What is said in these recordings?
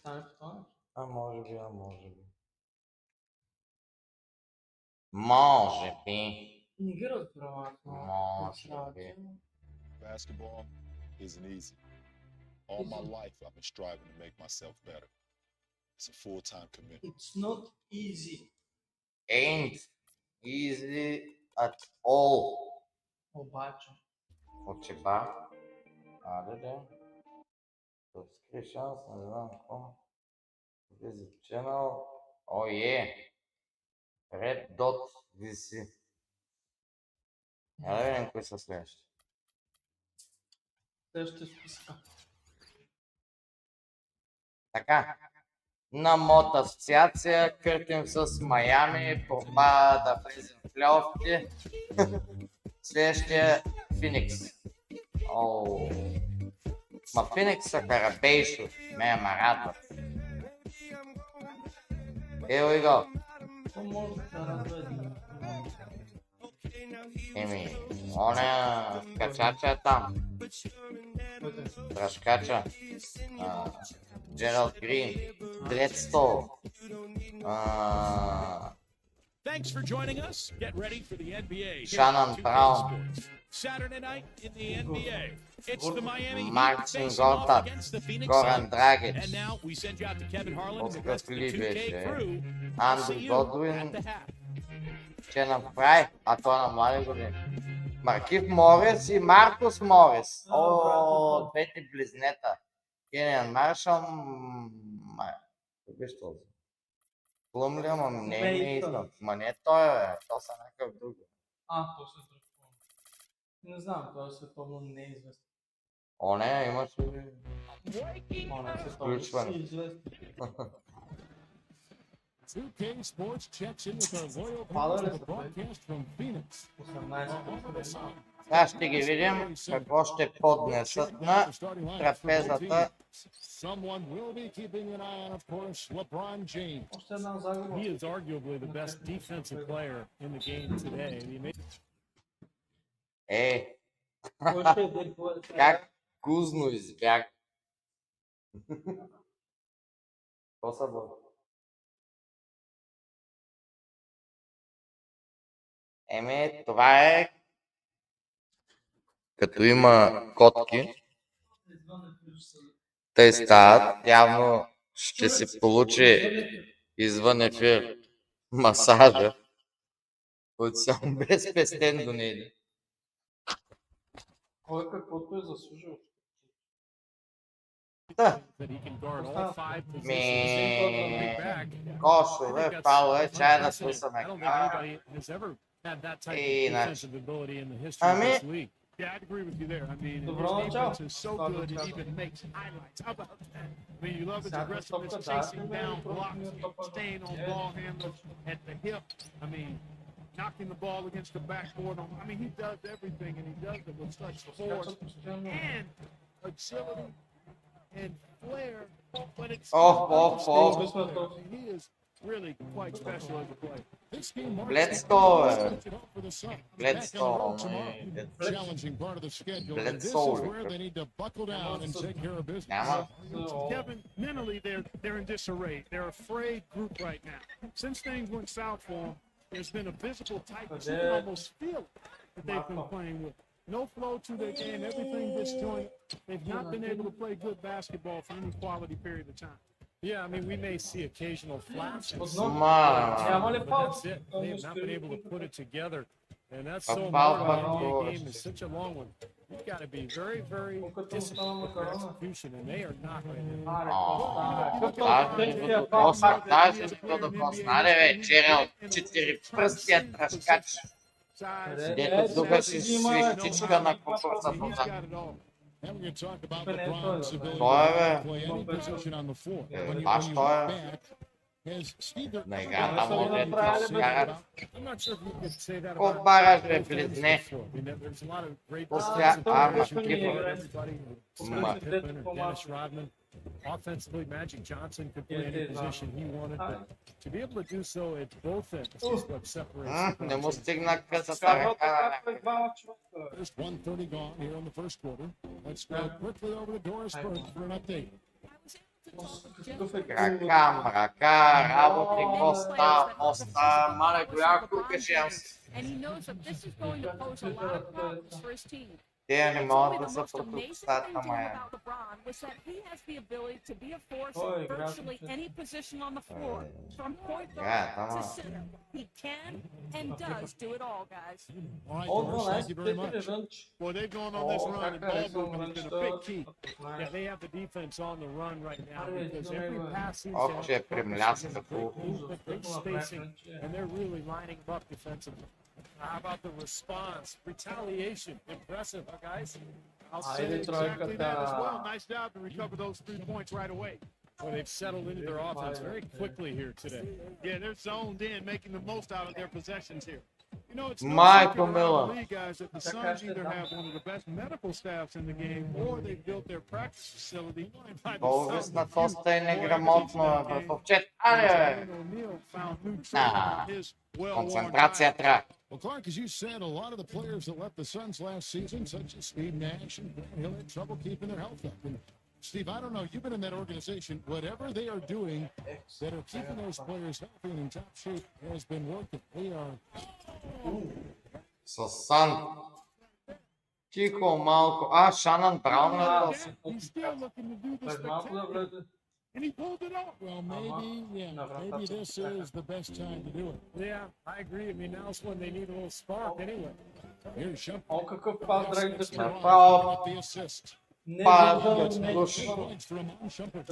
стане в това. Може би. Може би. Не ги разбирам аз. Може би. Basketball isn't easy. All my life, I've been striving to make myself better. It's a full-time commitment. It's not easy. Ain't easy at all. Обаче. Очеба. Да. Subscribe шанс, не знам какво. Visit channel. Red Dot VC. Да видим кои са следващи. Следващия списка. Така. На МОТ асоциация къртим с Майами, борба да влезем в плейофите. Следващия Феникс. Ма Феникс са Карабейшо, ме радват. Here we go. Това може да се радва един. Оня качача е там. Трашкача. Джералд Грин. Дредстол. Thanks for joining us. Get ready for the NBA. Shannon Brown. Saturday night in the NBA. It's the Miami Heat Marcin facing off Gortat. against the Phoenix Goran Suns. Dragic. And now we send you out to Kevin Harlan and the Откъв rest of the ли 2K беше? crew. Андрю See you Годуин. at the half. Че направи, а той на млади години. Маркив Морис и Маркус Морис. Двете близнета. Кениан Маршал. Виж този. Плъмля, ма не е Мейтън. Ма не е той, бе. То са някакъв друг. То се друг. Не знам, той е световно неизвестен. Не, имаше... Не се Включване. известен. 2K Sports checks in with our loyal Father partners is of the broadcast from Phoenix. 18. Сега ще ги видим какво ще поднесат на трапезата. Someone will be keeping an eye on, of course, LeBron James. Още една загуба. He is arguably the best defensive player in the game today. He made Кой ще е декла? Как гузно избяг. Какво са бъде? Това е като има котки, те стават, явно ще се получи извън ефир масажа, който съм безпестен до нея. Кой каквото е заслужил. Да. Кошове, палове, чая да слушаме. Yeah, I'd agree with you there. I mean, his Добро начало. defense is so good it even makes highlights. How about that? I mean, you love his aggressiveness, chasing down blocks, staying on ball handles at the hip. I mean, knocking the ball against the backboard. I mean, he does everything, and he does it with such force and agility and flair. But it's he is really quite special as a player. Let's go. Challenging part of the schedule. Let's this go. is where they need to buckle down and take care of business. Kevin, mentally they're in disarray. They're a frayed group right now. Since things went south for them, there's been a physical tightness. You can almost feel it that they've been playing with. No flow to their game, everything disjointed. They've not been able to play good basketball for any quality period of time. Yeah, I mean, we may see occasional flashes. But that's it. They have not been able to put it together. And that's so important. The NBA game is such a long one. You've got to be very, very disciplined with your execution, and they are not right now. And we're going to talk about LeBron's ability to play any position on the floor. When you look back, has Steve I'm not sure if you could say that about there's a lot of great everybody, Pippen or Dennis Rodman. Offensively, Magic Johnson could play any position he wanted, but to be able to do so at both ends is what separates. There's 1:30 gone here in the first quarter. Let's go quickly over to Doris Burke for an update. Какъв е Крака, мрака, работи, моста, мале голямо кукашем си. And he knows that this is going to pose a lot of problems for his team. Те не It's могат only да the се most amazing противоставят thing на to him Майами. about LeBron was that he has the ability to be a force Oh, in играта virtually му. any position on the floor, from point Играят, guard to ама. center. He can and does do it all, guys. All right, О, Doris, thank you very 12 much. рънч. Well, they've gone on this О, run, and как ball харесвам movement has been a рънчта. big key. Знаеш. Yeah, they have the defense on the run right now Аре, because добре, every бе. pass seems Ох, to че е have purpose. премляска There's a хубаво. great movement, great Тъкмо направи spacing, рънче. and they're really lining them up defensively. How about the response? Retaliation. Impressive, huh, guys? I'll say Айде, exactly that as well. тройката. Nice job to recover those 3 points right away. Well, they've settled into their offense very quickly here today. Yeah, they're zoned in, making the most out of their possessions here. You know, it's no Michael secret around Miller. the league, guys, that the Suns either have one of the best medical staffs in the game, or they've built their practice facility by the Българс на Suns. тоста е неграмотно, братовчет. Аре, бе! O'Neal found new training on his well-worn Концентрация tires. трябва. Well, Clark, as you said, a lot of the players that left the Suns last season, such as Steve Nash and Grant Hill, had trouble keeping their health up. And Steve, I don't know, you've been in that organization. Whatever they are doing that are keeping those players healthy and in top shape has been working. They are С Сан. Тихо малко. Шанан Браун е Yeah, то. he's still looking to do the Пред малко да spectacular, влезе. and he pulled it off. well, maybe this is the best time to do it. Yeah, I agree. I mean, now's when they need a little spark anyway. Here's Shumpert. О, какъв пас, драги да Направо. With the assist. Не Пада, виждам слуш. нещо. Points for Amon Shumpert.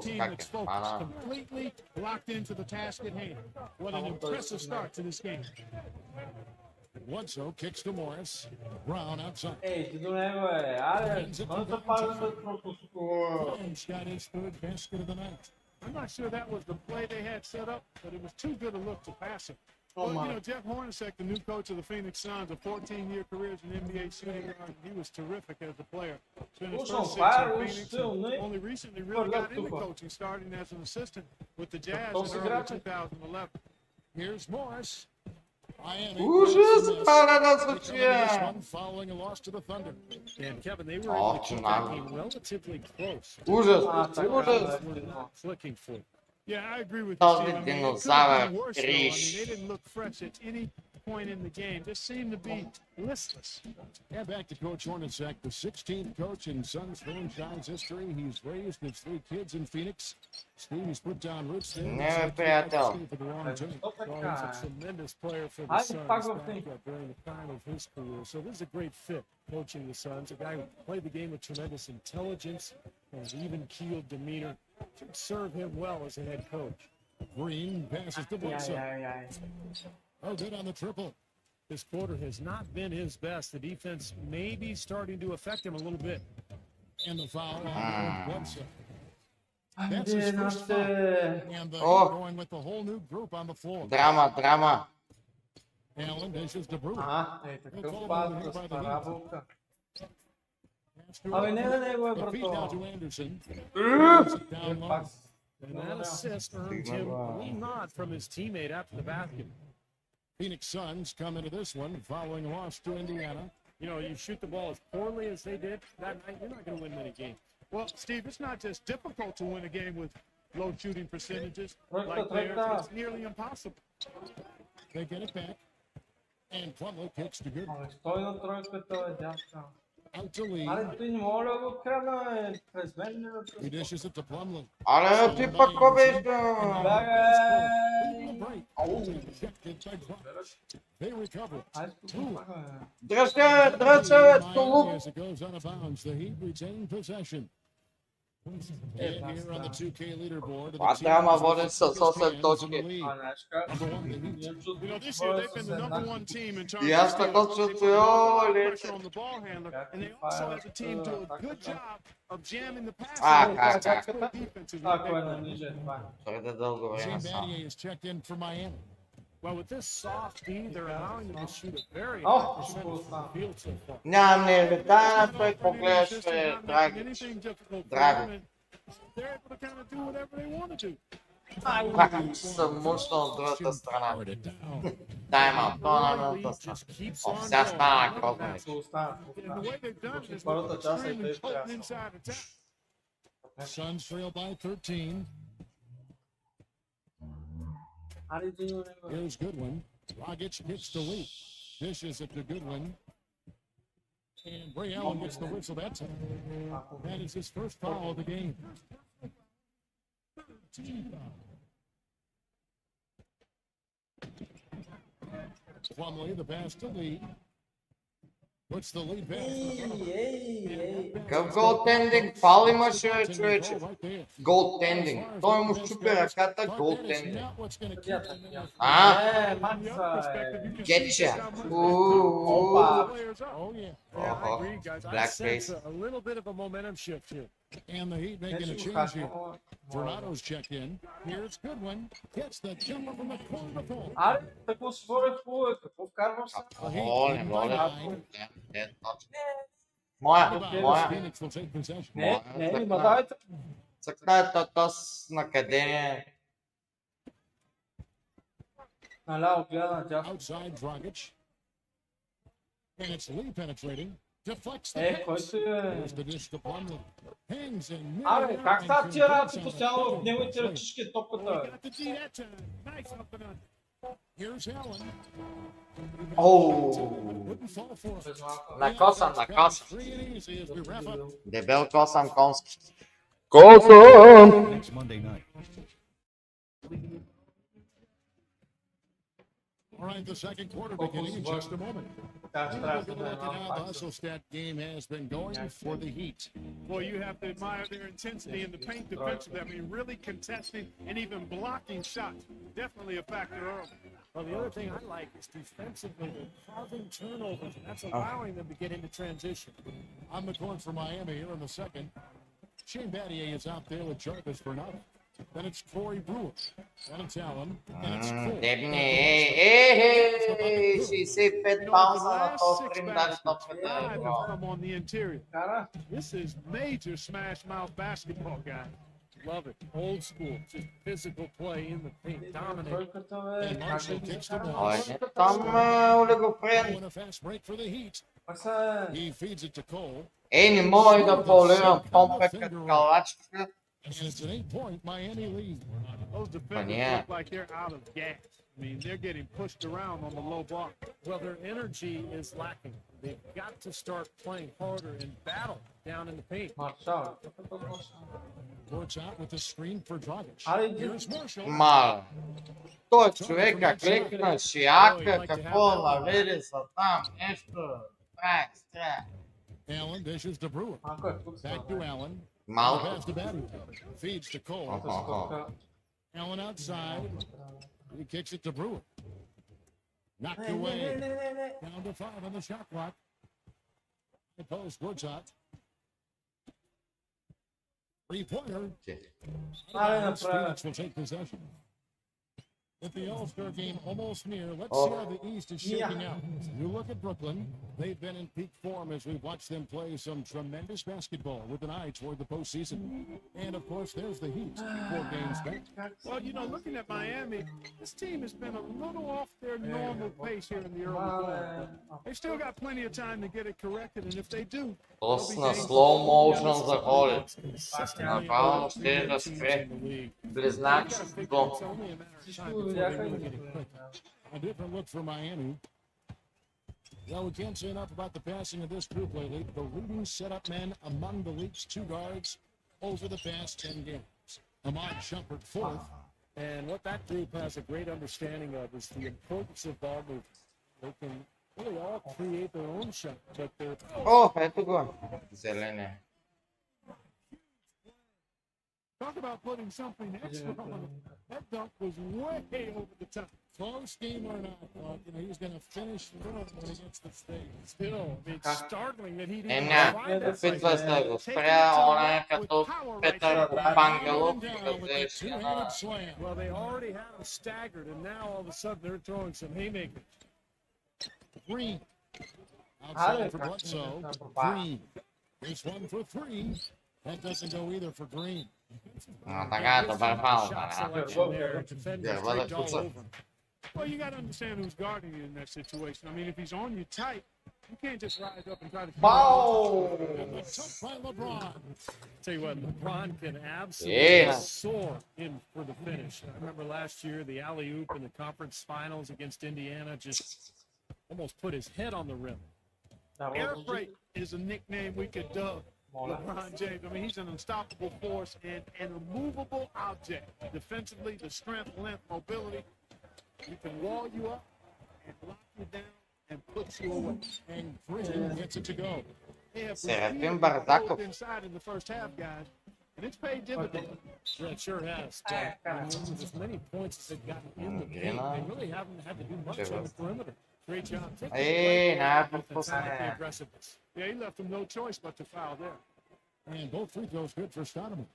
Team Как that's е? focused, Ана. completely locked into the task at hand. What an impressive start to this game. Bledsoe kicks to Morris. Brown outside. Ей, ти до него е. Аре, може да пада след пропуск. Brown's got his third basket of the night. I'm not sure that was the play they had set up, but it was too good a look to pass it. Well, you know, Jeff Hornacek, the new coach of the Phoenix Suns, a 14-year career as an NBA shooting guard, he was terrific as a player. Spent his Слушам, first 6 фаер, in уж Phoenix, силно and е. only recently really got into тук. coaching, starting as an assistant with the Jazz Кто in си early играчи? 2011. Here's Morris. Miami. Ужас, пада на This случая. one following a loss to the Thunder. And Kevin, they were Oh, able to keep that tsunami. game relatively close. Ужас, така, ужас. да. Flicking for it. Yeah, I agree with you, Този Steve. I mean, it could динозавър have been worse, though. I mean, Риш. they didn't look fresh at any point in the game. Just seemed to be listless. Yeah, back to Coach Hornacek, the 16th coach in Suns franchise history. He's raised his 3 kids in Phoenix. Steve's put down roots there. Не, бе, приятел. For the long term. Що Well, he's a така? tremendous player for the Айде Suns пак в back тим. during the prime of his career. So this is a great fit coaching the Suns. A guy who played the game with tremendous intelligence and an even-keeled demeanor. Should serve him well as a head coach. Green passes to Яй, Bledsoe. яй, яй. Oh, good on the triple. This quarter has not been his best. The defense may be starting to affect him a little bit. And the foul on Bledsoe. That's Айде, his first foul. нашите. And the Oh. going with the whole new group on the floor. Драма, драма. Allen dishes to Brewer. Ей, такъв пас, да стара булка. Pass to Абе, не Allen. на него е, The feed now брато. to Anderson. Puts it down low. Пак. And that assist earned him a little nod from his teammate after the basket. Phoenix Suns come into this one following a loss to Indiana. You know, you shoot the ball as poorly as they did that night, you're not going to win many games. Well, Steve, it's not just difficult to win a game with low shooting percentages like theirs. It's nearly impossible. They get it back. And Plumlee kicks to good. Ами, стой на тройката, бе, дядка. Out to Lee. Аре, ти не мога да го крена, е, през мен ли да He те dishes it to Plumlee. Аре, ти пък ко беше? Бягай! Break. Rejected by Bucks. They recover it. Айде, спокойно, бе. Дръжте, дръжте, тулуп. Miami as it goes out of bounds. The Heat retain possession. And here on the 2K leaderboard. the Това team трябва with the води с 8 fastest hands in the точки. league. А, знаеш как? Number one, the Heat. Ние чувстваме, You know, this че year хора they've been са the number еднакви. one team in terms И of аз steals. така They чувствам, put a lot of ле. pressure on the ball handler, and they also, as a team, do a good job of jamming the pass. как? Defense is what Ако they е do. на ниже, това е. Твърде дълго време Shane само. Battier is checked in for Miami. Well, with this soft D, they're allowing them to shoot a very О, high percentage какво from стана? the field so far. Нямам не дай на той Not погледаш, putting any assistance, not making драги. anything difficult for Драго. them, and they're able to kind of do whatever they want to do. Как съм мушнал от другата страна. Powered it down. Тайма, то на Lead минута стана. just keeps О, on сега going. стана крокване. Се остана. And the way they've done it is Първата with част е extremely тъй potent прясно. inside attack. Suns trail by 13. Here's Goodwin. Dragic gets the lead. Dishes it to Goodwin. And Ray Allen gets the whistle that time. That is his first foul of the game. 13 foul. Plumlee, the pass to Lee. Puts the lead back. Какъв голтендинг? Фал имаше, човече. Голтендинг. Той му щупи ръката, голтендинг. Гетча. Опа. Blackface. A little bit of a momentum shift here. And the Heat making a change here. Donado's checked in. Here's Goodwin. Gets the jumper from the corner. Аре, какво си говоря хубаво, какво вкарваш се? Не моля. Не, точно. Моя. Phoenix will take possession. Не, ма давайте. Цъкна тос на къде. Наляво гледа на тях. Outside Dragic. And it's Lee penetrating. Deflects the Който There's the dish to Plumlee. Hangs in mid. Абе, как става тия работи постоянно в неговите ръчички топката? Got the D that time. Nice up and under. Here's Allen. Wouldn't fall for it. Накосам. Free and easy as we wrap up. Дебел косам конски. Next Monday night. All right, the second quarter beginning in just a moment. Тя ще трябва Look да at how the е Hustlestat game has been going for the Heat. Boy, you have to admire their intensity in the paint defensively. I mean, really contesting and even blocking shots. Definitely a factor early. Well, the other thing I like is defensively, they're causing turnovers, and that's allowing them to get into transition. On the court for Miami here in the second. Shane Battier is out there with Jarvis Bernard. Then it's Corey Brewer. Then it's Allen. Then it's Cole. Дебни, 65 паунса на този стрим, даже топката. Drive and come on the interior. Кара. This is major smash mouth basketball, guys. Love it. Old school. Just physical play in the paint. Dominate. Тройката, бе. And Как Marshall да takes ги the вкара? ball. Ой, не там, олигофрен. Oh, and a fast break for the Heat. Пак са... He feeds it to Cole. Не мога и да полирам помпа като калачка. And it's an 8-point Miami lead. Those defenders yeah. look like they're out of gas. I mean, they're getting pushed around on the low block. Well, their energy is lacking. They've got to start playing harder and battle down in the paint. Маршал. Works out with the screen for Dragic. Аре, иди. Here's Marshall. Мал. Той човека кликна шияка, какво навери са там, нещо. Страх. Allen dishes to Brewer. Малко е тук. Back to Allen. Малко. Pass to Battier. Feeds to Cole. Скока. Allen outside. He kicks it to Brewer. Knocked Не, away. не. Down to 5 on the shot clock. The post works out. 3-pointer. Аре, Phoenix направя. will take possession. With the All-Star game almost near, let's see how the East is shaking out. You look at Brooklyn. They've been in peak form as we've watched them play some tremendous basketball with an eye toward the postseason. And, of course, there's the Heat. 4 games back. Well, you know, looking at Miami, this team has been a little off their normal pace here in the early going. They've still got plenty of time to get it corrected, and if they do, Доста на slow motion заходят. Направо ще да спре. Близначеството. Всичко видяха и... A different look for Miami. Well, we can't say enough about the passing of this group lately. The leading setup men among the league's 2 guards over the past 10 games. Ahmad Shumpert fourth. And what that group has a great understanding of is the importance of ball movement. They can really all create their own shot, but they're О, ето го. Зеления. talk about putting something extra on it. That dunk was way over the top. Close game or not, he's going to finish through when he gets the stage. Still, it's startling that he didn't Не, try that опитва right се there. да го Taking спря, it to он е the rack with като power right Петър there. Пангелов, Down да with the взеш една... two-handed slam. well, they already had them staggered, and now all of a sudden they're throwing some haymakers. Green. Outside for Bledsoe. Green. Here's one for 3. That doesn't go either for Green. Така, добър фаул. Shot selection there. The defenders Yeah, well, tripped all that's- over him. Well, you got to understand who's guarding you in that situation. I mean, if he's on you tight, You can't just rise up and try to. Бау! Tough by LeBron. Tell you what, LeBron can absolutely Yeah. soar in for the finish. I remember last year the alley-oop in the conference finals against Indiana just almost put his head on the rim. Air freight is a nickname we could dub Mola. LeBron James. I mean, he's an unstoppable force and an immovable object. Defensively, the strength, length, mobility. He can wall you up and lock you down and put you away. And Green gets it to go. They have Serafim repeatedly Bardakov. closed inside in the first half, guys, and it's paid dividends. Yeah, it sure has. With as many points as they've gotten in the paint, they really haven't had to do much on the perimeter. Great job. Taking Ej, the napad defense out of the posle. aggressiveness. Yeah, he left him no choice but to foul there. And both free throws good for Stoudemire.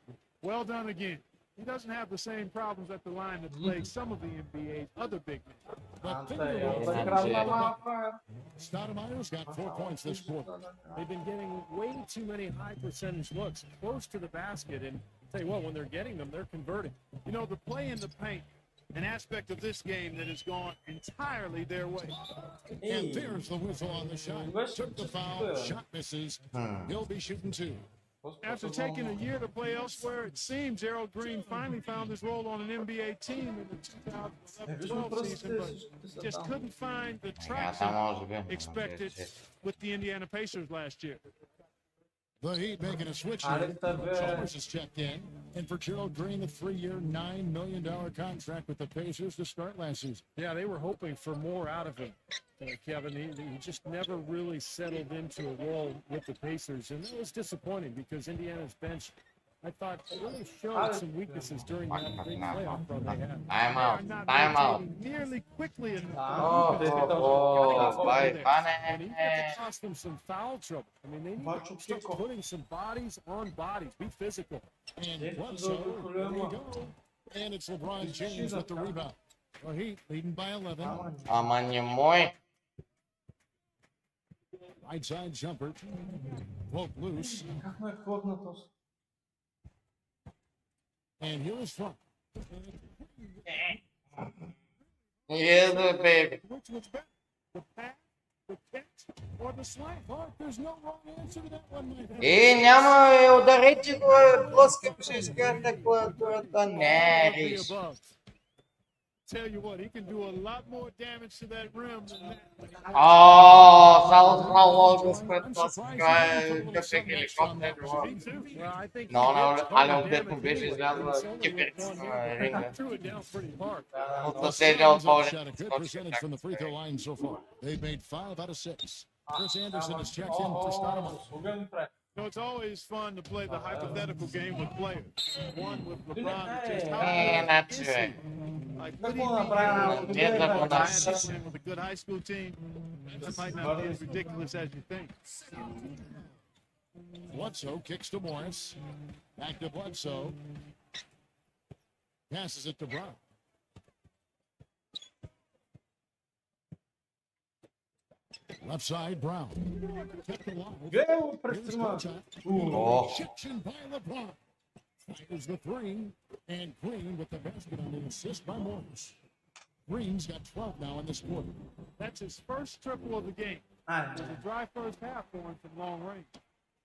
Well done again. He doesn't have the same problems at the line that plague some of the NBA's other big men. But Ante finger je roll for odegrał na Stoudemire. mapę. Stoudemire's got 4 points this quarter. They've been getting way too many high percentage looks close to the basket, and tell you what, when they're getting them, they're converting. You know, the play in the paint, an aspect of this game that has gone entirely their way. And there's the whistle on the shot. Took the foul. Shot misses. He'll be shooting 2. After taking a year to play elsewhere, it seems Gerald Green finally found his role on an NBA team in the 2011-12 season, but just couldn't find the Ja, traction tam może być. expected with the Indiana Pacers last year. The Heat making a switch Ale here. wtedy- Chalmers is checked in. And for Gerald Green, the 3-year, $9 million contract with the Pacers to start last season. Yeah, they were hoping for more out of him, Kevin. He just never really settled into a role with the Pacers, and that was disappointing because Indiana's bench, I thought, really showed some weaknesses during that big playoff run they had. Time They are out. not Time out. rotating nearly quickly enough. Bye, And he pane. had to cost them some foul trouble. I mean, they need Walczył to start tylko. putting some bodies on bodies. Be physical. And Dzięki Bledsoe, za there you problemu. go. And it's LeBron James with the rebound. The Heat leading by 11. Ама не мой. Right side jumper. Broke loose. Jak moje chłodno to... And here is front. Yes, baby. Which was better, the pass, the catch, or the slam? Clark, there's no wrong answer to that one, my friend. Няма ударите го плоска пшишка, клавиатурата не All of the риш. above. Tell you what, he can do a lot more damage to that rim than that. О, сало господ I'm плоска, surprised he didn't put a какъв little е something extra on хеликоптер. that one. Me too. Well, I think No, he no, gets ali total on damage tekmu to беше it. излязла It's only киперица one на hand. ринга. Threw it down pretty hard. От The последния Suns have отборен shot a good percentage from the free throw line so far. They've made 5 out of 6. Chris Anderson is checked in for Stoudemire. Sługę mi pre. You know, it's always fun to play the hypothetical game with players. One with LeBron, just how Е, good значи, is бе. he? Like, what do you Такова mean? направена. Нет, If такова I нас. had been with a good high school team, that might not be as ridiculous as you think. Bledsoe kicks to Morris. Back to Bledsoe. Passes it to Brown. Left side, Brown. Kept alive. Gdje je Here's prestrimao? contact. Oh. Rejection by LeBron. Fires the 3. And Green with the basket on the assist by Morris. Green's got 12 now in this quarter. That's his first triple of the game. Ah, It was a dry first half for him from long range.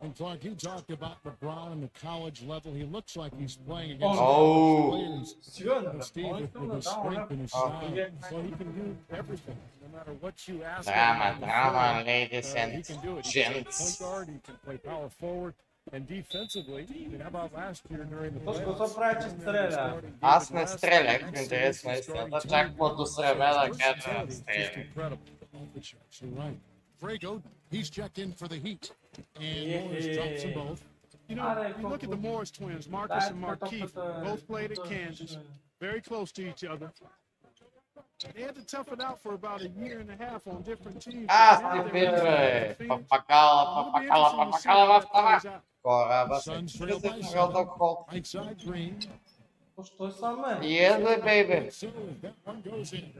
And Clark, you talked about LeBron and the college level. He looks like he's playing against Oh. players. Sigurno, Steve, oni with tu his na strength and his tamo, size. Well, he can do everything, no matter what you ask him. Drama, on the drama, floor. ladies He and can do it. He can play point gents. guard, he can play power forward, and defensively, I mean, how about last year during the To playoffs? što pravi, че streля. Аз не стрелях, интересно е истината, чак по среве да кажа Just стреляй. incredible. You're right. Frago, he's checked in for the Heat. And Morris drops them both. You know, you look at the Morris twins, Marcus and Markeith, both played at Kansas, very close to each other. They had to tough it out for about a year and a half on different teams. Аз Now ти they're бе, in Phoenix. папакала, It'll be папакала, interesting to see папакала how в that plays това. out. Кораба се Suns trail by чузи 7. до хол. Right side, Green. To što je sam meni. Yes, baby. So that one goes in.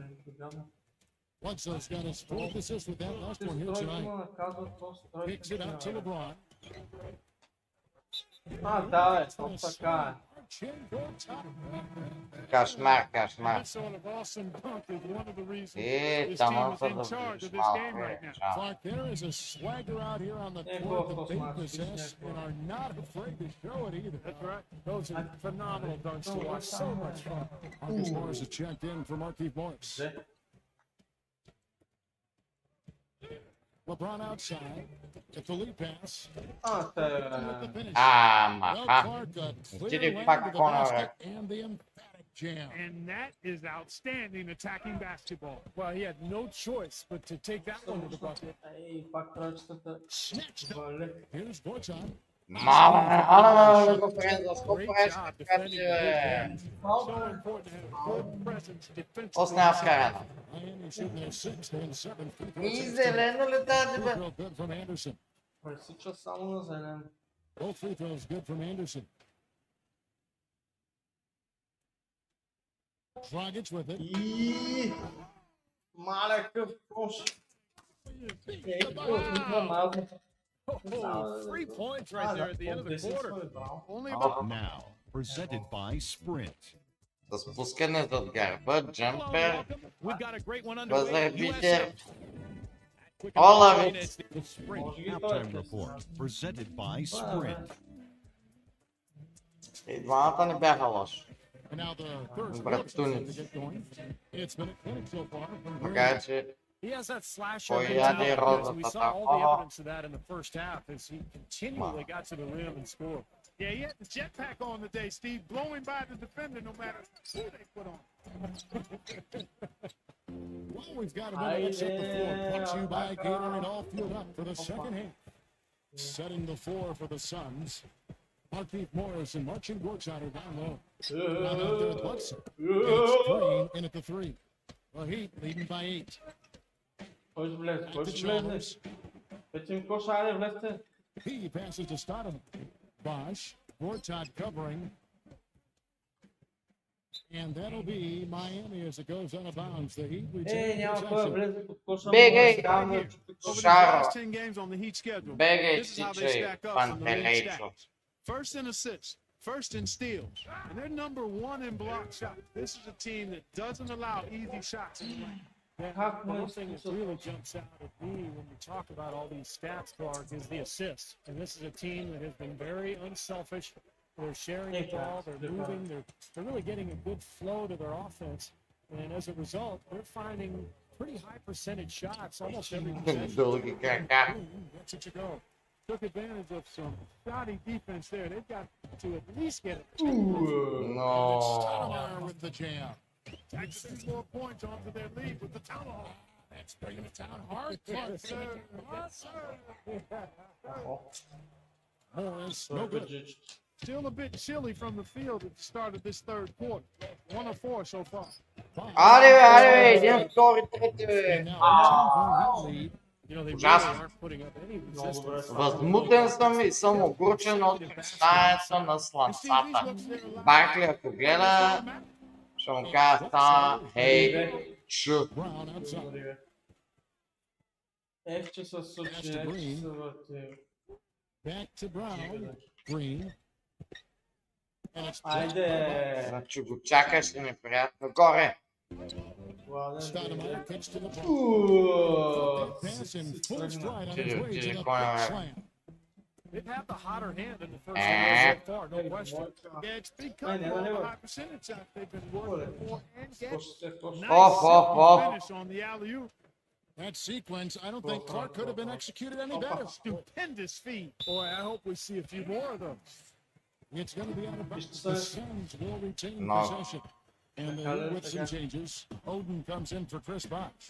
Bledsoe's got his 4th assist with that last one here tonight. Strojkama nakazuje to Kicks it out to strojkama. LeBron. A, da, je, to така. chin, Gortat. Кошмар, And кошмар. this sort of awesome dunk is one of the reasons И this там team он is in тоже charge of this мал. game right now. Clark, there is a swagger out here on the court that they possess and are not afraid to show it either. That's right. Those are phenomenal dunks to watch. So much fun. Marcus Morris has checked in for Markieff Morris. LeBron outside. Gets the lead pass. Ah, With the finish. А, Well, маха. Clark, a clear Четыре lane по to the Конора. basket and the emphatic jam. And that is outstanding attacking basketball. Well, he had no choice but to take that one to the bucket. Ej, pak pročito Snatched up. vole. Here's Gortat. Мало го пренза, сколько Great преш, job така defending the че... mid-range. So important to have a good presence defensively. Осна вкарана. Miami shooting their sixth and seventh free throws. И зелено ли тази бе? Real good from Anderson. Пресича само на зелен. Both free throws good from Anderson. Dragic with it. И мале къв кош. Ей, малко. Oh, 3 points right there at the end of the quarter. Only about Now, presented by Sprint. С спускане зад гърба, джампер, We've got a great one underway. възребитер. Quick All of and it. The Sprint halftime report, presented by Sprint. И двамата не бяха лоши. And now the third Брат quarter Тунис. to get going. It's been a clinic so far from Green. Така че, He has that slasher Ой, mentality. яде розата We saw така. all the Ага. evidence of that in the first half as he continually got to the rim and scored. Yeah, he had the jetpack on today, Steve, blowing by the defender no matter who they put on. Well, we've got another one set the floor. Brought to you by Gatorade, all fueled up for the second half. Setting the floor for the Suns. Markieff Morris and Marcin Gortat are down low. Down out there with Hudson. It's Green in at the three. The Heat leading by 8. Кой ще влезе? Кой Back to ще влезе? Chalmers. Петим кош, айде влезте. He passes to Stoudemire. Bosch. Gortat covering. And that'll be Miami as it goes out of bounds. The Heat Ей, retain няма кой да possession. влезе под коша. Бегай! Там да Over these Шаро. last 10 games on the Heat schedule, Бегай, this is how they тичай, stack up from the league пантерейчо. stats. First in assists, first in steals, and they're number 1 in block shots. This is a team that doesn't allow easy shots in the lane. Как The му one thing that really jumps out at me when we talk about all these stats, Clark, is the assists. And this is a team that has been very unselfish. They're sharing the ball, they're moving, they're really getting a good flow to their offense. And as a result, they're finding pretty high percentage shots almost every possession. Дълги крака. Gets it to go. Took advantage of some shoddy defense there. They've got to at least get it. Но... Stoudemire with the jam. Takes a few more points onto their lead with the tomahawk. That's bringing it down hard. Clark. Yes, sir. Yes, sir. Morris, no good. Still a bit chilly from the field at the start of this third quarter. 1 of 4 so far. Аре бе, един, втори, трети бе. And now a 10-point lead. You know, they really Ужасно. aren't putting up any resistance. Възмутен съм и съм огручен от представянето на слънцата. Баркли, ако гледа, ще му кажа стана, хей, чу. Brown outside. Ще се случи, ще се върти. Back to Brown. Green. And it's Айде! Значи го чакаш и неприятно. Горе! Владен, Stoudemire kicks to the ball. Ууу! Pass in full stride on his Dude, way to dude, the come on. big slam. They've had the hotter hand in the first half so far, no question. Yeah, it's become more of a high percentage shot they've been working for and getting. Кош, кош. Nice Off, off, off. finish on the alley-oop. That sequence, I don't think Clark could have been executed any better. Stupendous feed. Boy, I hope we see a few more of those. It's going to be out of bounds. The Suns will retain No. possession. And with some changes, Odin comes in for Chris Bosh.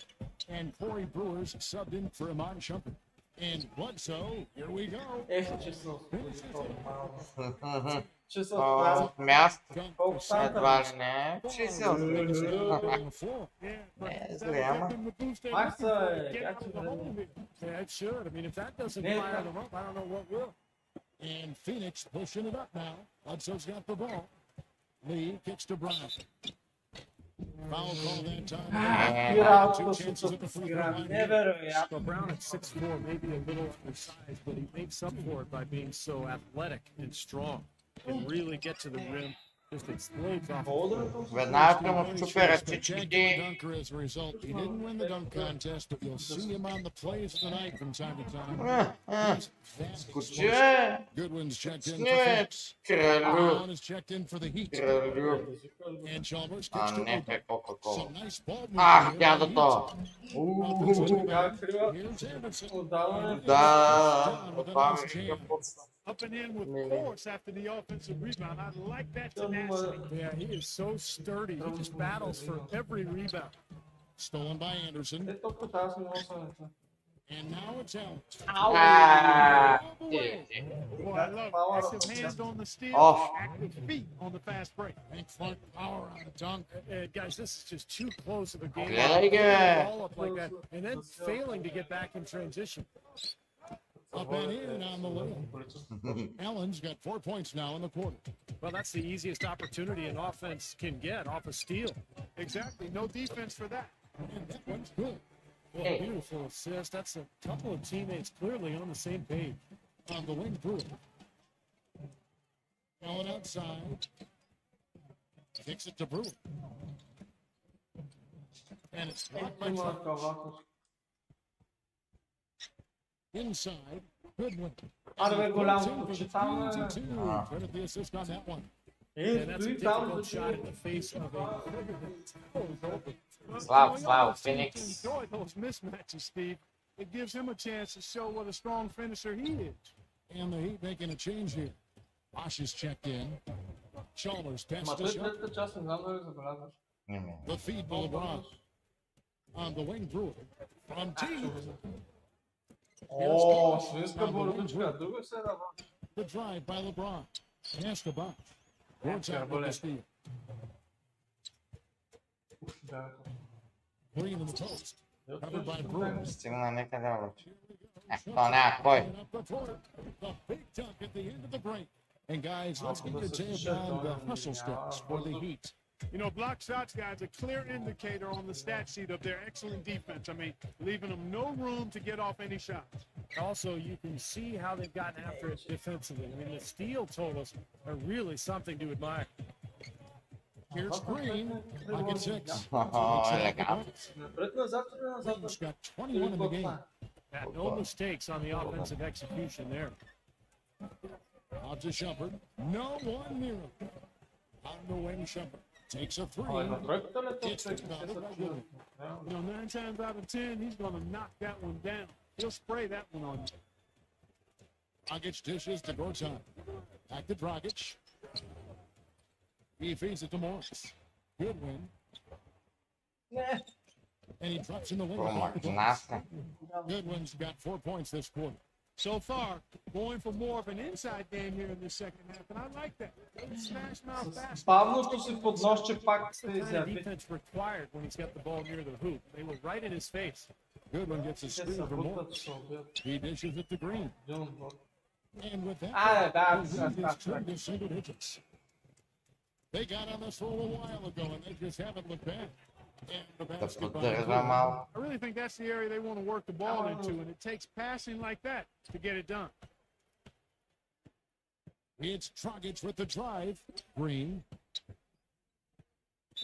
And Corey Brewers subbed in for Iman Shumpert. And Bledsoe, here we go. Че се случи по-малко. Мгм. Че се О, случи. място Колко стана? едва ли не. 60 On the floor. Yeah, but Yes, that'll yeah. give them the boost they're Max, looking for to get got out of you, the man. hole here. Yeah, it should. I mean, if that doesn't Yeah. fire them up, I don't know what will. And Phoenix pushing it up now. Bledsoe's got the ball. Lee kicks to Brown. Foul call that time. Спира Two автото chances at the free throw игра. line. Невероятно. So Brown at 6'4", maybe a little undersized, but he makes up for it by being so athletic and strong and really get to the rim just explodes off. Холдерът Веднага ще му чупя Spectacular ръчичките. dunker as a result. He didn't win the dunk contest, but you'll see him on the plays of the night from time to time. He's that Скочи, explosive. бе! Goodwin's checked in Не, for бе! Phoenix. Кралю! Brown is checked in for the Heat. Кралю! And Chalmers А, kicks to не, Obi. бе, Кока-Кола. Some nice ball Ах, movement here on the дядото! Heat. Offensive rebound. Here's Anderson. отдаването. Да, това ми вика подста. Up and in with force after the offensive rebound. I like that tenacity. Yeah, he is so sturdy. He just battles for every rebound. Stolen by Anderson. Ето по тази носенето. And now it's Allen. А, ти. Boy, I love Power. active hands on the steal, Off. active feet on the fast break. Big front power on the dunk. Guys, this is just too close of a game. Гледай ги, бе! All up like that, and then failing to get back in transition. Up and in on the layup. Allen's got 4 points now in the quarter. Well, that's the easiest opportunity an offense can get off a steal. Exactly. No defense for that. And that one's good. Well, beautiful assist. That's a couple of teammates clearly on the same page. On the wing through it. Allen outside. Kicks it to Brewer. And it's blocked by Има Chalmers. Каваков. Inside. Goodwin. Аре, бе, голямо, And he че puts там in for е. the 3-2. Credit the assist on that one. And that's a Стои там, difficult shot in да the face of a Слав, Слав, You Феникс. enjoy those mismatches, Steve. It gives him a chance to show what a strong finisher he is. And the Heat making a change here. Bosch is checked in. Chalmers Ма passes той to Shot. третата част не знам дали забелязваш. Не, не. The feed by LeBron. On the wing through it. From T. О, свинска бородичка, друга се дава. The drive by LeBron. Pass to Bosch. Boards out with the steal. Да. Green in the post. Covered by Brewer. Стигна някъде обаче. То няма кой. Up the court. The big dunk at the end of the break. And guys, let's get your take on the hustle steps for the Heat. You know, block shots, guys, a clear indicator on the stat sheet of their excellent defense. I mean, leaving them no room to get off any shots. Also, you can see how they've gotten after it defensively. I mean, the steal totals are really something to admire. Here's Green. Pocket six. О, елегантно. Напред-назад или назад? Green's got 21 in the game. Yeah, no mistakes on the offensive execution there. Out to Shumpert. No one near him. On the wing, Shumpert takes a Абе, на three. тройката ли It's то се rebounded by Goodwin. You know, 9 times out of 10, he's going to knock that one down. He'll spray that one on you. Dragic dishes to Gortat. Back to Dragic. He feeds it to Morris. Goodwin. Не. And he drops in the lane. Промахнасне. Goodwin's got 4 points this quarter. So far, going for more of an inside game here in the second half, and I like that. Smash mouth fast. Бавното си подносче пак се The kind of изяви. defense required when he's got the ball near the hoop. They were right in his face. Goodwin gets a Те screen се for бутат, Morris. ще убият. He dishes it to Green. Един отбор. And with that, Ah, that- the lead that's is turned to single digits. They got on this roll a while ago, and they just haven't looked back. And the Да basket by поддържа Goodwin. малко. I really think that's the area they want to work the ball into, and it takes passing like that to get it done. It's Dragic with the drive. Green.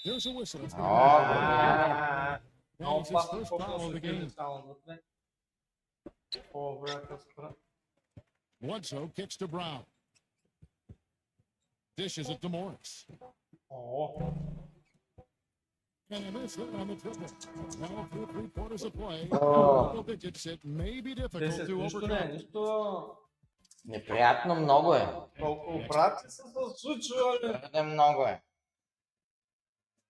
There's a whistle. It's О, Ah, That много is his пасна, first колко foul of the се game. грижи само вътре. О, брата, спра. Bledsoe kicks to Brown. Dishes it to Morris. О, And a miss there on the triple. Now through 3 quarters of play. Oh. Double digits. It may be difficult 10, to нищо не, overcome. нищо. Неприятно много е. Колко брати са се случвали. Твърде много е.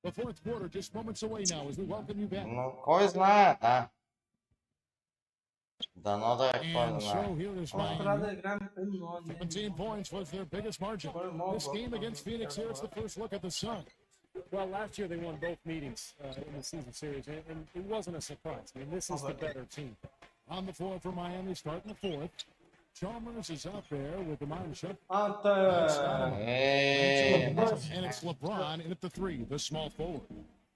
The fourth quarter just moments away now as we welcome you back. Но кой знае, да. Дано да е And кой so знае. here is Ама трябва Miami. да играем умно, а не. 17 points was their biggest margin. This game against Phoenix here, it's the first look at the Sun. Well, last year they won both meetings in the season series, and it wasn't a surprise. I mean, this is the better team. On the floor for Miami, starting the fourth. Chalmers is out there with the mind shot. А, та... Е, And it's LeBron in at the three, the small forward.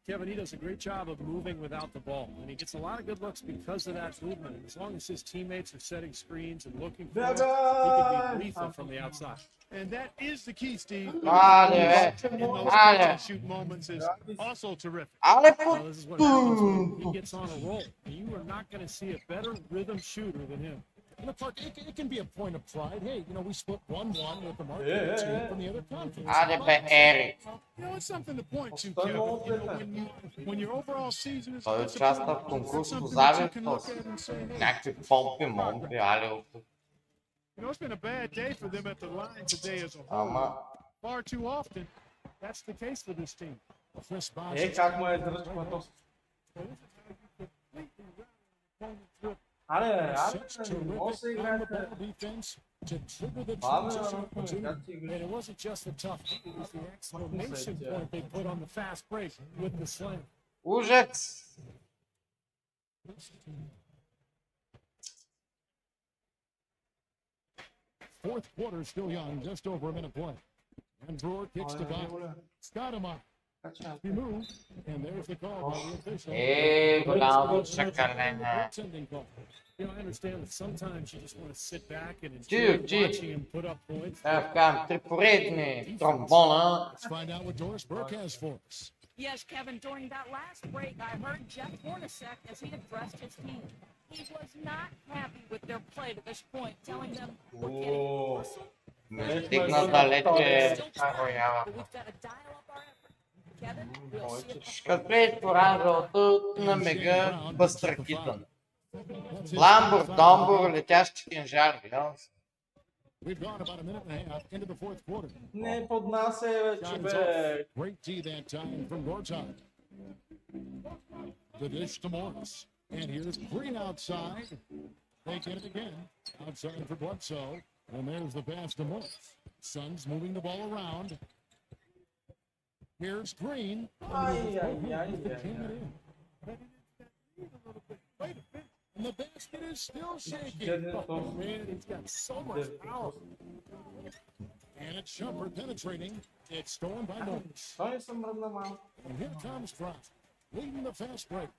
Kevin, he does a great job of moving without the ball, and he gets a lot of good looks because of that movement. And as long as his teammates are setting screens and looking for him, he can be lethal from the outside. And that is the key, Steve. Айде, бе. In those Айде. catch and shoot moments is also terrific. Але Well, по... this is what happens when he gets on a roll. You are not going to see a better rhythm shooter than him. And of course, it can be a point of pride. Hey, you know, we split 1-1 with the Marquette team from the other conference. Айде, бе, Ерик. You know, it's something to point to, Kevin. You know, when your overall season is Той участва в конкурс по завистост. Някакви помпи, момпи, але... You know, it's been a bad day for them at the line today as a whole. Ама... Far too often, that's the case for this team. Chris Bosh. Как му е дръжката? Аре, Such terrific може да играете. on-the-ball defense to trigger the Бавно, transition opportunity. как ти And играеш? it wasn't just the tough, it was the exclamation point they put on the fast break with the slam. Ужас! Fourth quarter still young, just over a minute play. And Brewer kicks to back. Stoudemire. He moved, and there's the call by the official. Голямо чакане. Goaltending call. You know, I understand that sometimes you just want to sit back and Gee, enjoy gee. watching him put up points. Трябва да вкарам 3 поредни тромбона. Let's find out what Doris Burke has for us. Yes, Kevin, during that last break, I heard Jeff Hornacek as he addressed his team. He was not happy with their play to this point, telling them we're getting О, hustled, Не стигна далече Рояла. but we've got to dial up our effort. Kevin, we'll see if Като пред оранжевото на мега Бъстракитън. Ламбур, домбур, летящи кинжали. гледам се. We've gone about a minute and a half into the fourth quarter. не поднася вече, John's бе. off. Great D that time from Gortat. The dish to Morris. And here's Green outside. They get it again. Outside for Bledsoe. And there's the pass to Morris. Suns moving the ball around. Here's Green. Ай, ай, ай, And the basket is still shaking. ай. Man, he's got so much power. And it's Shumpert penetrating. It's stolen by Morris. Той не съм мръдна малко. And here comes Frost. Leading the fast break.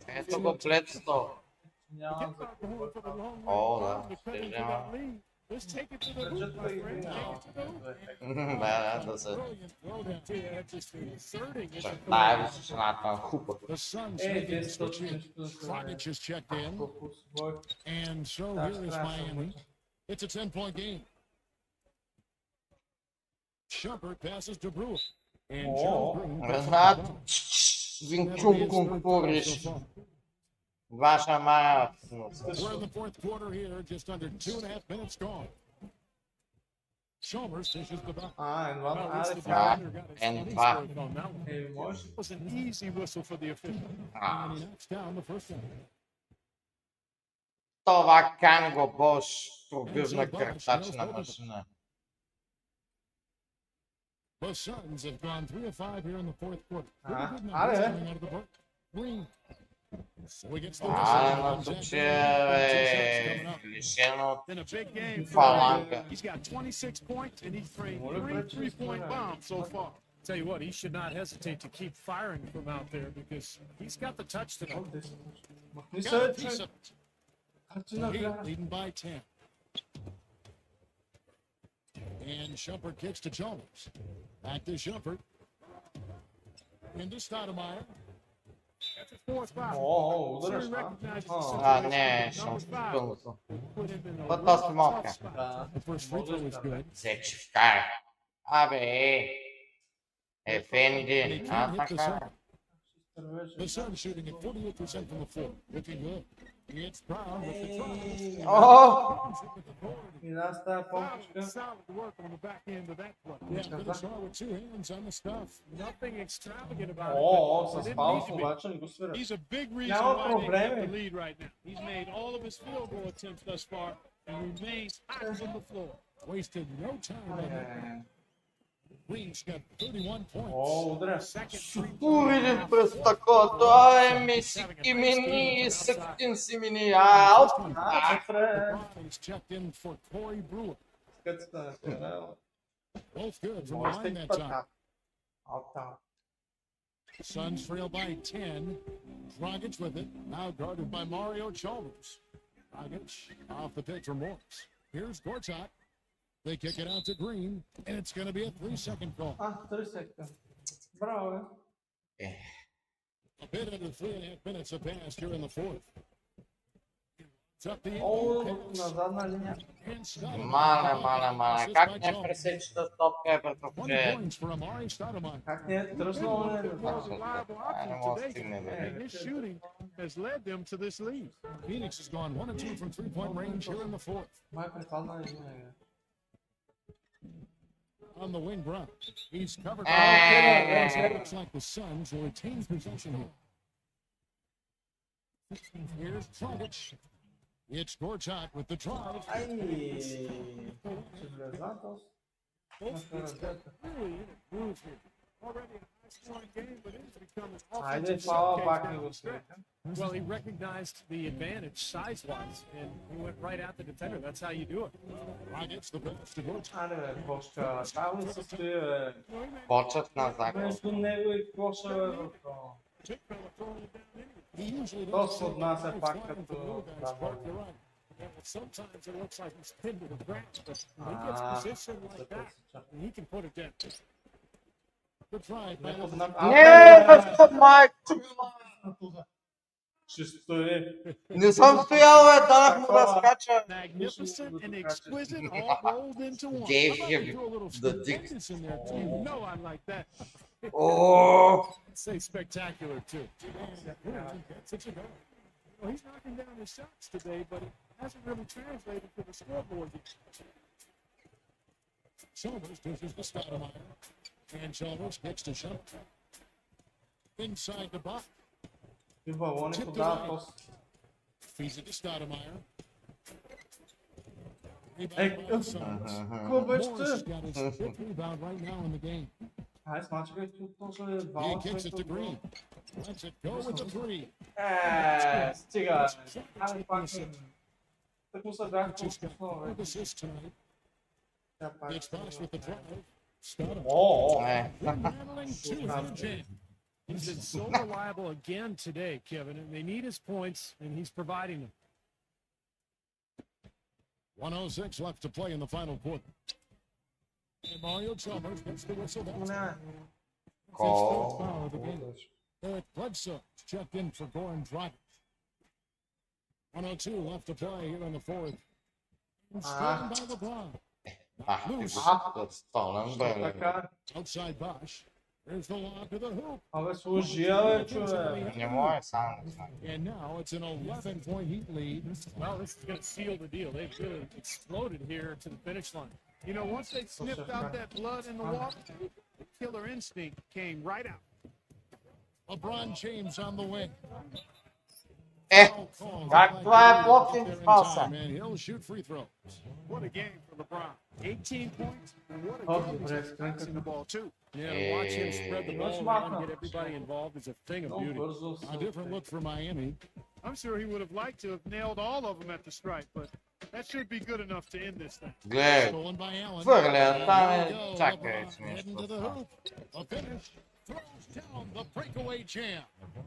Ето го плетството. Няма за Going for the long О, run да. to cut into that lead. Let's take it to the hoop, my friend. Take it to the hoop. Да се Brilliant throw down. Yeah, just inserting it. чертае височината на хупа. The Suns Е, making the 10 switch in. нещо се Dragic is checked in. колко свой. And so That's here is classic. Miami. It's a 10-point game. Shumpert passes to Brewer. And Oh. Gerald Green Не puts it знаят, down. Винчун конкуриш. Ваша мая. We're in the fourth quarter here, just under 2.5 minutes gone. Chalmers dishes the back. N1, Well, at least the Ah, defender got his and money's back. worth on that one. Е, може. It was an easy whistle for the official. And he knocks down the first one. Това Канго Бош пробивна кръстачна машина. The Suns have gone 3 of 5 here in the fourth quarter. Pretty Ah, good numbers allez. coming out of the break. Green. So he gets the На тук е лишено от Been a big game for фаланга. him. He's got 26 points and he's framed What a 3 great three-point scorer. bombs so far. Tell you what, he should not hesitate to keep firing from out there because he's got the touch tonight. Махни Got се, a piece човек. of it. Как ти Heat набляга? leading by 10. And Shumpert kicks to Chalmers. Back to Shumpert. Into Stoudemire. That's his fourth foul. О, удараш, Sure а? recognizes the А, А, situation. не, Number съм five спилното. put him in a But real that's tough Marca. spot. да. The first free throw is good. Взе, че вкара. Абе, Ефенди. And he А, can't hit the така. second. The Suns shooting at 48% from the floor. Looking good. It's Brown with the try. О! И аз тази помпичка. Solid work on the back end of that play. Yeah, finished hard with 2 hands on the stuff. Nothing extravagant about it. О, but it с didn't паус need to be. обаче не го свирят. He's a big reason Няма why they have the проблеми. lead right now. He's made all of his field goal attempts thus far and remains hot from the floor. Wasted no time on that. Е, Green's got 31 points. О, ударя. Second three. Уриди през такото. Ай, ми сики мини, сектин си мини. Аут. Вътре. He's checked in for Corey Brewer. Скъцата на тера. Both good from Може behind да that time. Оттам. Suns trail by 10. Dragic with it. Now guarded by Mario Chalmers. Dragic off the pitch for Morris. Here's Gortat. They kick it out to Green, and it's going to be a 3-second call. 3 секунди. Браво, Е, A bit under 3.5 minutes have passed here in the fourth. It's up the О, на задна линия. and Stoudemire. мале. Как не пресече тази топка е пред 20 че... points for Amari Stoudemire. Как не е тръснал, не More знам. reliable Не option може да today. стигне, бе. And his shooting has led them to this lead. Phoenix has gone 1 and 2 from 3-point range here in the fourth. Май пред задна линия е. On the wing, Brown. He's covered. Е, Looks like the Suns will retain possession here. Here's Dragic. It's Gortat with the drive. Ай, ще влезна този. Really in a groove here. Already a high-scoring game, but it has become an Айде, offensive фала showcase пак down не го the stretch. стреха. Well, he recognized the advantage size-wise, and he went right at the defender. That's how you do it. Dragic the pass to Gortat. Айде, бе, Бошка. Там ли се стои, бе? почет на Заков. Между него и Коша, бе, бе. He usually То does се отнася пак като... Да, бе. Sometimes it looks like he's pinned to the ground, but when he gets positioned like that, he can put it down. Good drive by Някой the знак... Не, бе, майко! Ще стои. Не съм стоял, бе, дадах му да скача. Magnificent and exquisite, all rolled into one. Gave How about him we do a little the dick. stupendous in there too? You know I like that. О, Say spectacular too. That's what you got. Well, he's knocking down his shots today, but it hasn't really translated to the scoreboard yet. Chalmers pushes to Stoudemire. And Chalmers gets to shot. Inside the box. И балони подава този. Feeds it to Stoudemire. Ей, какво беше Morris ти? got his fifth rebound right now in the game. Ай, смачи бе, този е He вала, kicks it to който... Green. Lets it go with the three. Стига, бе. Ай, пак е... Так му се бях Just got по-основа, five бе. assists tonight. Тя пак... Gets Bosh with the drive. Stoudemire. О, не. Handling two-hand jam. He's been so reliable again today, Kevin, and they need his points, and he's providing them. 1:06 left to play in the final quarter. And Mario Chalmers gets the whistle. That's не. his Call. fourth foul of the game. Eric Bledsoe checked in for Goran Dragic. 1:02 left to play here in the fourth. And straightened by LeBron. Ах, ти го столен, бе. Така, Outside Bosh. There's the lob to the hoop. абе, служи, бе, човек. Не може само да знам. And now it's an 11-point Heat lead. Well, this is going to seal the deal. They've really exploded here to the finish line. You know, once they sniffed out that blood in the water, the killer instinct came right out. LeBron James on the wing. Е, как това е блокинг There in паса? time, and he'll shoot free throws. What a game for LeBron. 18 points. And what a О, game добре, he's passing the ball, too. Yeah, to Е, watch him spread the ball around and get everybody involved is a thing of много beauty. бързо се... A different look for Miami. I'm sure he would have liked to have nailed all of them at the stripe, but that should be good enough to end this thing. Гледай, Stolen by Allen. хвърля, там There е... you go, Чакай, LeBron че heading to нещо. the hoop. A finish. Throws down the breakaway jam.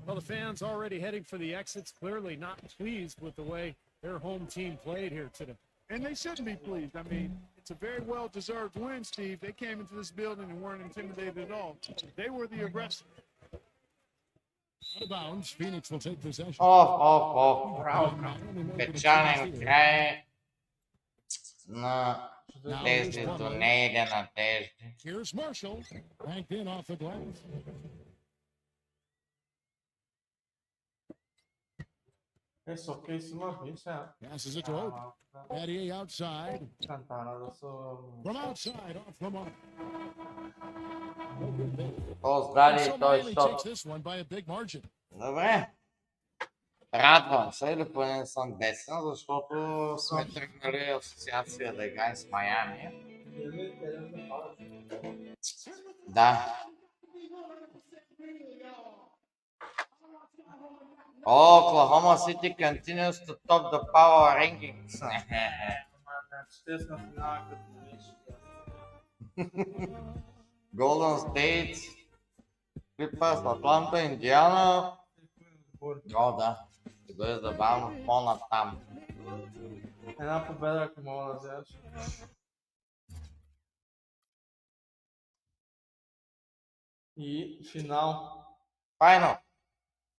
Well, the fans already heading for the exits, clearly not pleased with the way their home team played here today. And they shouldn't be pleased. I mean, it's a very well-deserved win, Steve. They came into this building and weren't intimidated at all. They were the aggressor. Out of bounds. Phoenix will take possession. Оф. Miami may be the Печален champions here. край на Now тези here's до Plumlee. нейде надежди. Here's Marshall. Banked in off the glass. Е, с окей си ма, би сега. Passes it to Hope. Battier outside. Кантана да са... From outside off Lamar. Поздрави So той, Miami takes защото... this one by a big margin. Добре. Радвам се, или поне не съм десен, защото сме тръгнали асоциация да играем с Майами. Да. О, Oklahoma City continues to top the power rankings. Ще сме в финала като нещо. Golden State, Clippers, Atlanta, Индиана. О, да. Ще бъде забавно по-натам. Една победа, ако мога да вземеш. E final. Final.